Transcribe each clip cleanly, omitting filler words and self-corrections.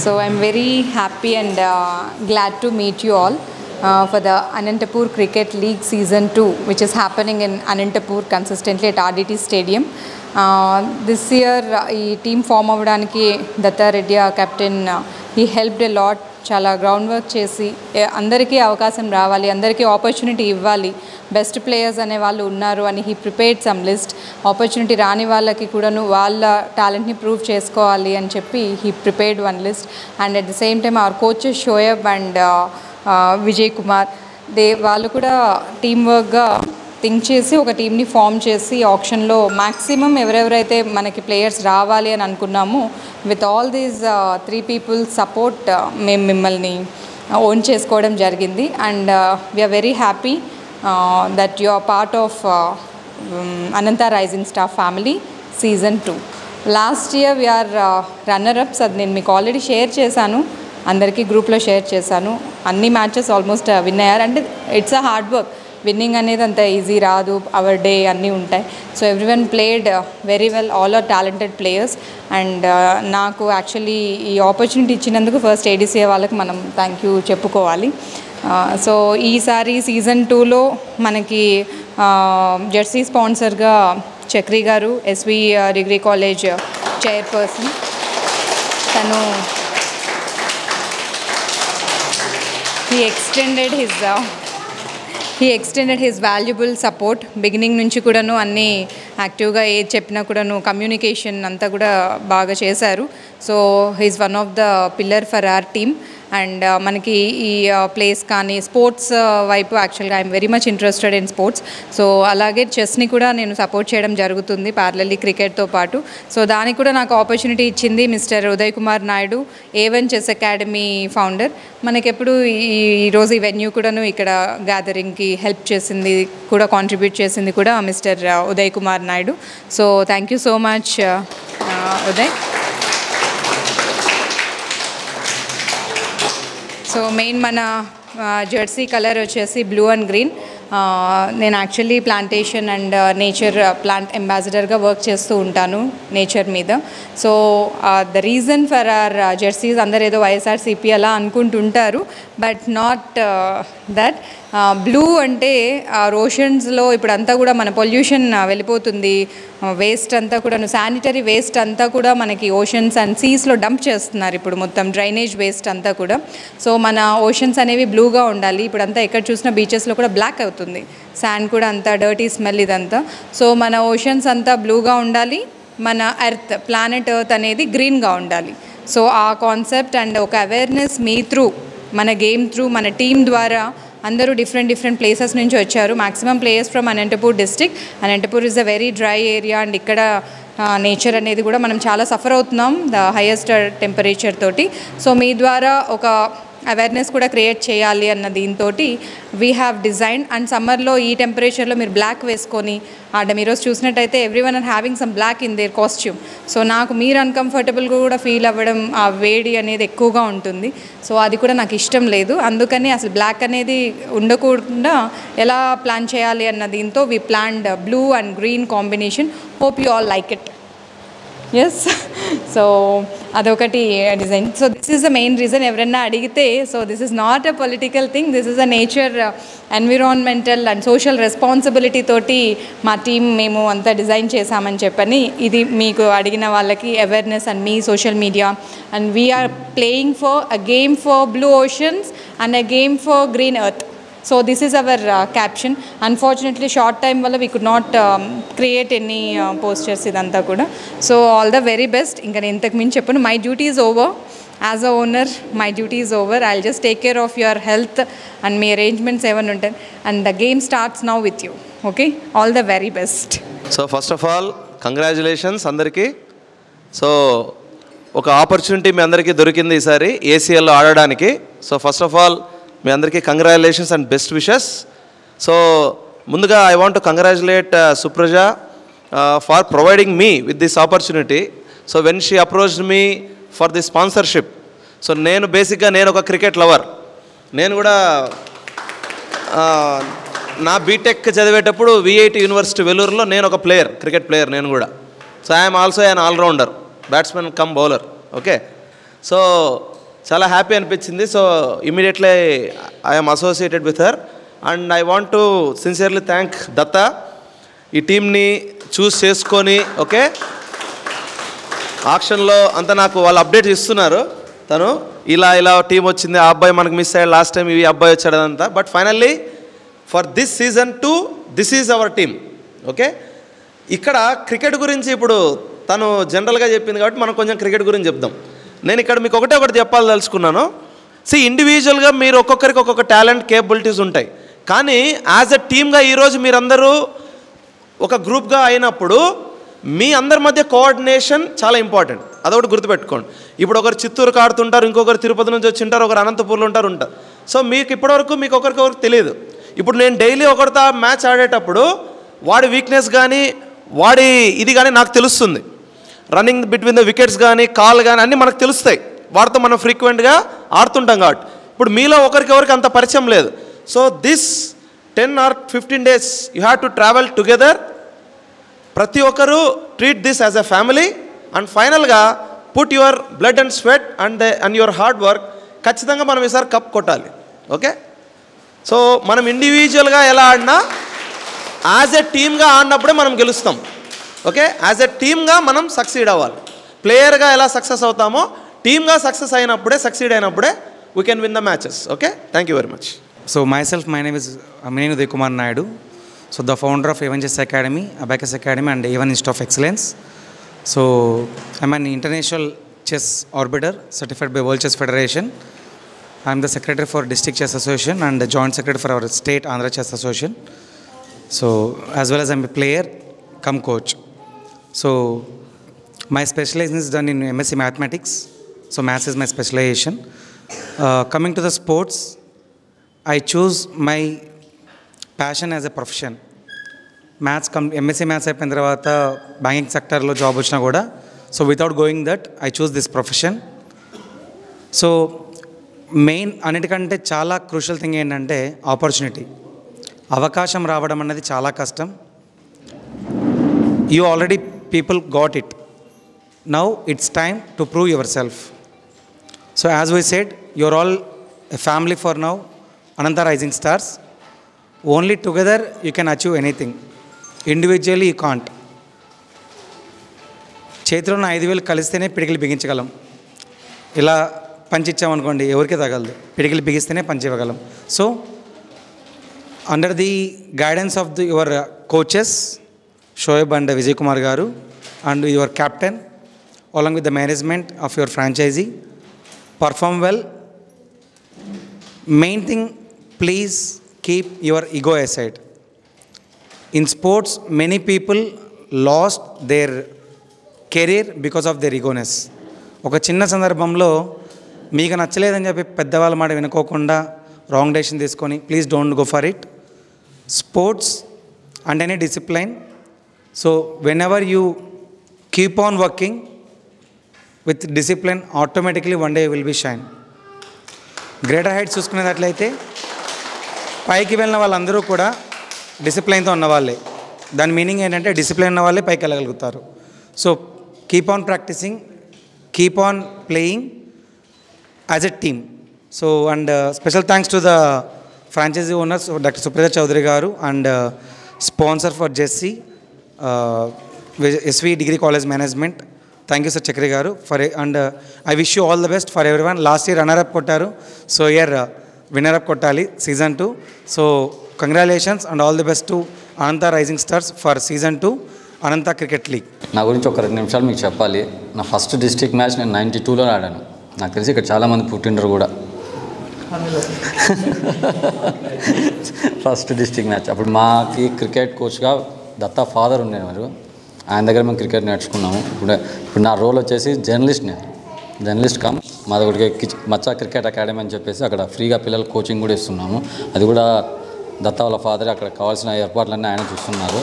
So I'm very happy and glad to meet you all for the Anantapur Cricket League Season 2, which is happening in Anantapur consistently at RDT Stadium. This year, ఈ team form అవ్వడానికి Dattareddy captain he helped a lot. చాలా ground work చేసి అందరికీ అవకాశం రావాలి, అందరికీ opportunity ఇవ్వాలి, best players అనే వాళ్ళు ఉన్నారు అని he prepared some list. Opportunity రాని వాళ్ళకి కూడాను వాళ్ళ టాలెంట్ని ప్రూవ్ చేసుకోవాలి అని చెప్పి he prepared one list. And at the same time our coaches Shoaib and Vijay Kumar వాళ్ళు కూడా టీమ్ వర్క్గా థింక్ చేసి ఒక టీమ్ని ఫామ్ చేసి ఆప్షన్లో మ్యాక్సిమం ఎవరెవరైతే మనకి ప్లేయర్స్ రావాలి అని అనుకున్నామో with all these 3 people support మేము మిమ్మల్ని ఓన్ చేసుకోవడం జరిగింది. And we are very happy that you are part of Anantha rising star family season 2. Last year we are runner ups, అది నేను మీకు ఆల్రెడీ షేర్ చేశాను, అందరికీ గ్రూప్లో షేర్ చేశాను. అన్ని మ్యాచెస్ ఆల్మోస్ట్ విన్ అయ్యారు. అంటే it's a hard work, winning అనేది అంత ఈజీ రాదు, అవర్ డే అన్నీ ఉంటాయి. So everyone played very well, all are talented players. And నాకు యాక్చువల్లీ ఈ ఆపర్చునిటీ ఇచ్చినందుకు ఫస్ట్ ఏడీసీఏ వాళ్ళకి మనం థ్యాంక్ యూ చెప్పుకోవాలి. సో ఈసారి సీజన్ 2లో మనకి జెర్సీ స్పాన్సర్గా చక్రి గారు, ఎస్వి డిగ్రీ కాలేజ్ చైర్పర్సన్, తను he extended his valuable support. Beginning నుంచి కూడాను అన్నీ యాక్టివ్గా ఏది చెప్పినా కూడాను కమ్యూనికేషన్ అంతా కూడా బాగా చేశారు. So he's one of the pillar for our team. And మనకి ఈ ప్లేస్ కానీ స్పోర్ట్స్ వైపు యాక్చువల్గా I'm very much interested in sports. So అలాగే చెస్ని కూడా నేను సపోర్ట్ చేయడం జరుగుతుంది ప్యారలల్లీ క్రికెట్తో పాటు. సో దానికి కూడా నాకు ఆపర్చునిటీ ఇచ్చింది mister Uday Kumar Naidu, A1 chess academy founder. మనకెప్పుడు ఈరోజు ఈ వెన్యూ కూడాను ఇక్కడ గ్యాదరింగ్కి హెల్ప్ చేసింది కూడా, కాంట్రిబ్యూట్ చేసింది కూడా mister Uday Kumar Naidu. So thank you so much Uday. So main మన జెర్సీ కలర్ వచ్చేసి బ్లూ అండ్ గ్రీన్. నేను actually plantation and nature plant అంబాసిడర్గా వర్క్ చేస్తూ ఉంటాను నేచర్ మీద. So the reason for our jerseys, అందరు ఏదో వైఎస్ఆర్సీపీ అలా అనుకుంటుంటారు, బట్ నాట్ దట్. బ్లూ అంటే ఓషన్స్లో ఇప్పుడు అంతా కూడా మన పొల్యూషన్ వెళ్ళిపోతుంది, వేస్ట్ అంతా కూడా, శానిటరీ వేస్ట్ అంతా కూడా మనకి ఓషన్స్ అండ్ సీస్లో డంప్ చేస్తున్నారు ఇప్పుడు, మొత్తం డ్రైనేజ్ వేస్ట్ అంతా కూడా. సో మన ఓషన్స్ అనేవి బ్లూగా ఉండాలి. ఇప్పుడు అంతా ఎక్కడ చూసినా బీచెస్లో కూడా బ్లాక్ అవుతుంది, శాండ్ కూడా అంతా డర్టీ స్మెల్ ఇదంతా. సో మన ఓషన్స్ అంతా బ్లూగా ఉండాలి, మన ఎర్త్, ప్లానెట్ ఎర్త్ అనేది గ్రీన్గా ఉండాలి. సో ఆ కాన్సెప్ట్ అండ్ ఒక అవేర్నెస్ మీ త్రూ, మన గేమ్ త్రూ, మన టీమ్ ద్వారా అందరూ డిఫరెంట్ ప్లేసెస్ నుంచి వచ్చారు. Maximum players from Anantapur district. Anantapur is a very dry area and ఇక్కడ నేచర్ అనేది కూడా మనం చాలా సఫర్ అవుతున్నాం ద హైయెస్ట్ టెంపరేచర్ తోటి. సో మీ ద్వారా ఒక అవేర్నెస్ కూడా క్రియేట్ చేయాలి అన్న దీంతో వీ హ్యావ్ డిజైన్. అండ్ సమ్మర్లో ఈ టెంపరేచర్లో మీరు బ్లాక్ వేసుకొని ఆడ ఈరోజు చూసినట్టయితే everyone are having some black in their costume. So నాకు మీరు అన్కంఫర్టబుల్గా కూడా ఫీల్ అవ్వడం, ఆ వేడి అనేది ఎక్కువగా ఉంటుంది. సో అది కూడా నాకు ఇష్టం లేదు. అందుకని అసలు బ్లాక్ అనేది ఉండకుండా ఎలా ప్లాన్ చేయాలి అన్న దీంతో we planned blue and green combination. Hope you all like it. Yes, so అదొకటి design. So this is the main reason. ఎవరన్నా అడిగితే, so this is not a political thing, this is a nature, environmental and social responsibility తోటి మా team మేము అంతా design చేశామని చెప్పని, ఇది మీకు అడిగిన వాళ్ళకి అవేర్నెస్ అండ్ మీ social media. And we are playing for a game for blue oceans and a game for green earth. So this is our caption. Unfortunately short time wala we could not create any posters idantha kuda. So all the very best. Inga nenu intaku min cheppanu, my duty is over as a owner, my duty is over. I'll just take care of your health and my arrangements even untayi, and the game starts now with you. Okay, all the very best. So first of all congratulations andariki. So oka opportunity మీ అందరికీ దొరికింది ఈసారి ACL లో ఆడడానికి. So first of all మీ అందరికీ congratulations and best wishes. So ముందుగా I want to congratulate Supraja for providing me with this opportunity. So when she approached me for the sponsorship, so నేను బేసిక్గా నేను ఒక క్రికెట్ లవర్. నేను కూడా నా బీటెక్ చదివేటప్పుడు VIT యూనివర్సిటీ వెల్లూరులో నేను ఒక ప్లేయర్, క్రికెట్ ప్లేయర్ నేను కూడా. So I'm also an allrounder, batsman cum bowler. Okay, so చాలా హ్యాపీ అనిపించింది. So immediately I'm associated with her and I want to sincerely thank Datta ఈ టీమ్ని చూస్ చేసుకొని ఓకే ఆక్షన్లో అంతా నాకు వాళ్ళు అప్డేట్ ఇస్తున్నారు. తను ఇలా టీం వచ్చింది, ఆ అబ్బాయి మనకు మిస్ అయ్యాడు లాస్ట్ టైం, ఈ అబ్బాయి వచ్చాడు అదంతా. But finally for this season 2 this is our team. Okay ఇక్కడ క్రికెట్ గురించి ఇప్పుడు తను జనరల్గా చెప్పింది కాబట్టి మనం కొంచెం క్రికెట్ గురించి చెప్దాం. నేను ఇక్కడ మీకు ఒకటి చెప్పాలదలుచుకున్నాను. ఇండివిజువల్గా మీరు ఒక్కొక్కరికి ఒక్కొక్క టాలెంట్ కేపబిలిటీస్ ఉంటాయి, కానీ యాజ్ ఎ టీమ్గా ఈరోజు మీరందరూ ఒక గ్రూప్గా అయినప్పుడు మీ అందరి మధ్య కోఆర్డినేషన్ చాలా ఇంపార్టెంట్. అదొకటి గుర్తుపెట్టుకోండి. ఇప్పుడు ఒకరు చిత్తూరుకు ఆడుతుంటారు, ఇంకొకరు తిరుపతి నుంచి వచ్చి ఉంటారు, ఒకరు అనంతపూర్లో ఉంటారు. సో మీకు ఇప్పటివరకు మీకు ఒకరికొకరికి తెలియదు. ఇప్పుడు నేను డైలీ ఒకరితో మ్యాచ్ ఆడేటప్పుడు వాడి వీక్నెస్ కానీ వాడి ఇది కానీ నాకు తెలుస్తుంది. రన్నింగ్ బిట్వీన్ ద వికెట్స్ కానీ కాల్ కానీ అన్నీ మనకు తెలుస్తాయి. వాడితో మనం ఫ్రీక్వెంట్గా ఆడుతుంటాం కాబట్టి. ఇప్పుడు మీలో ఒకరికొకరికి అంత పరిచయం లేదు. So this 10 or 15 days you have to travel together. ప్రతి ఒక్కరూ treat this as a family and ఫైనల్గా put your blood and sweat and your hard work. ఖచ్చితంగా మనం ఈసారి కప్ కొట్టాలి. ఓకే సో మనం ఇండివిజువల్గా ఎలా ఆడినా యాజ్ ఎ టీమ్గా ఆడినప్పుడే మనం గెలుస్తాం. ఓకే యాజ్ ఎ టీమ్గా మనం సక్సీడ్ అవ్వాలి. ప్లేయర్గా ఎలా సక్సెస్ అవుతామో టీమ్గా సక్సెస్ అయినప్పుడే సక్సీడ్ అయినప్పుడే we can win the matches. Okay thank you very much. So myself, my name is Aminenu Dekumar Naidu. So the founder of A1 Chess Academy, Abacus Academy and A1 Institute of Excellence. So I'm an international chess arbiter certified by World Chess Federation. I'm the secretary for District Chess Association and the joint secretary for our state Andhra Chess Association. So as well as I'm a player cum coach. So my specialization is done in MSc Mathematics. So maths is my specialization. Coming to the sports, I choose my passion as a profession. MSc Maths అయిపోయిన తర్వాత banking సెక్టర్లో job వచ్చినా కూడా so without going that I choose this profession. So main అన్నిటికంటే చాలా crucial thing ఏంటంటే opportunity. అవకాశం రావడం అనేది చాలా కష్టం. You already people got it. Now it's time to prove yourself. So as we said you are all a family for now. Ananta Rising Stars. Only together you can achieve anything. Individually you can't. చేతిలో 5,000 కలిస్తేనే పిడికిలు బిగించగలం. ఇలా పంచిచ్చామనుకోండి ఎవరికి తగలదు. పిడికిలు బిగిస్తేనే పంచి ఇవ్వగలం. So under the guidance of your coaches Shoaib and Vijay Kumar garu and your captain along with the management of your franchisee, perform well. Main thing, please keep your ego aside. In sports, many people lost their career because of their egoness. ఒక చిన్న సందర్భంలో మీకు నచ్చలేదని చెప్పి పెద్దవాళ్ళ మాట వినుకోకుండా wrong decision తీసుకొని please don't go for it. Sports and any discipline. So whenever you keep on working with discipline automatically one day will be shine. Greater heights చూసుకునేటట్లయితే పైకి వెళ్ళిన వాళ్ళందరూ కూడా డిసిప్లైన్తో ఉన్నవాళ్ళే. దాని మీనింగ్ ఏంటంటే డిసిప్లైన్ ఉన్న వాళ్ళే పైకి వెళ్ళగలుగుతారు. So keep on practicing, keep on playing as a team. So and special thanks to the franchise owners doctor Supraja Chowdary garu and sponsor for జెస్సీ SV degree college management. Thank you sir Chakri garu for and I wish you all the best for every one. Last year runner up కొట్టారు, so year winner up కొట్టాలి season 2. So congratulations and all the best to Anantha rising stars for season 2 Ananta cricket league. నా గురించి ఒక 2 నిమిషాలు మీకు చెప్పాలి. నా first district match నేను 92లో ఆడాను. నాకు తెలిసి ఇక్కడ చాలామంది పుట్టిండ్రు కూడా. ఫస్ట్ డిస్ట్రిక్ట్ మ్యాచ్ అప్పుడు మాకి క్రికెట్ కోచ్గా దత్తా ఫాదర్ ఉండేవారు. ఆయన దగ్గర మేము క్రికెట్ నేర్చుకున్నాము. ఇప్పుడు నా రోల్ వచ్చేసి జర్నలిస్ట్ కమ్ మాది ఒకటి మచ్చా క్రికెట్ అకాడమీ అని చెప్పేసి అక్కడ ఫ్రీగా పిల్లలు కోచింగ్ కూడా ఇస్తున్నాము. అది కూడా దత్తా వాళ్ళ ఫాదర్ అక్కడ కావాల్సిన ఏర్పాట్లన్నీ ఆయన చూస్తున్నారు.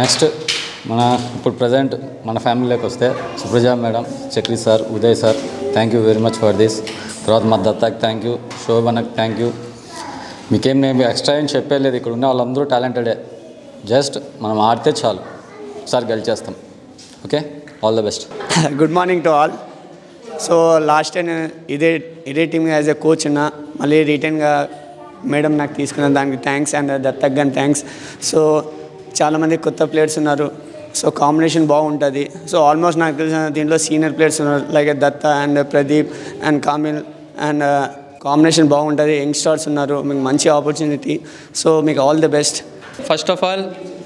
నెక్స్ట్ ఇప్పుడు ప్రజెంట్ మన ఫ్యామిలీలోకి వస్తే Supraja madam, Chakri sir, Uday sir, thank you very much for this. తర్వాత మా దత్తాకి థ్యాంక్ యూ, శోభనకు థ్యాంక్ యూ. మీకేం మేము ఎక్స్ట్రా ఏం చెప్పలేదు. ఇక్కడ ఉన్న వాళ్ళందరూ టాలెంటెడే. జస్ట్ మనం ఆడితే చాలు, ఒకసారి గెలిచేస్తాం. Okay. All the best. Good morning to all. So last time ఇదే టీమ్ యాజ్ ఎ కోచ్ ఉన్నా, మళ్ళీ రిటర్న్గా మేడం నాకు తీసుకున్న దానికి థ్యాంక్స్ అండ్ దత్తక్ గాని థ్యాంక్స్. సో చాలామంది కొత్త ప్లేయర్స్ ఉన్నారు, సో కాంబినేషన్ బాగుంటుంది. సో ఆల్మోస్ట్ నాకు తెలిసిన దీంట్లో సీనియర్ ప్లేయర్స్ ఉన్నారు like Datta and Pradeep and Camille and combination బాగుంటుంది. యంగ్స్టర్స్ ఉన్నారు, మీకు మంచి ఆపర్చునిటీ. సో మీకు all the best. First of all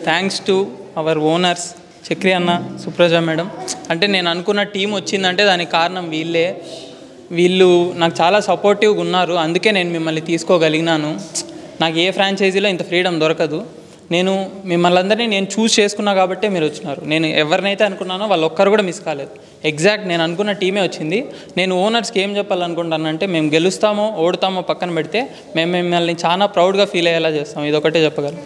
thanks to our owners Chakri అన్న, సుప్రజ మేడం. అంటే నేను అనుకున్న టీం వచ్చిందంటే దానికి కారణం వీళ్ళు నాకు చాలా సపోర్టివ్గా ఉన్నారు, అందుకే నేను మిమ్మల్ని తీసుకోగలిగినాను. నాకు ఏ ఫ్రాంచైజీలో ఇంత ఫ్రీడమ్ దొరకదు. నేను మిమ్మల్ని అందరినీ నేను చూస్ చేసుకున్నా కాబట్టే మీరు వచ్చినారు. నేను ఎవరినైతే అనుకున్నానో వాళ్ళు ఒక్కరు కూడా మిస్ కాలేదు. ఎగ్జాక్ట్ నేను అనుకున్న టీమే వచ్చింది. నేను ఓనర్స్కి ఏం చెప్పాలనుకుంటానంటే, మేము గెలుస్తామో ఓడతామో పక్కన పెడితే మేము మిమ్మల్ని చాలా ప్రౌడ్గా ఫీల్ అయ్యేలా చేస్తాం, ఇదొకటే చెప్పగలను.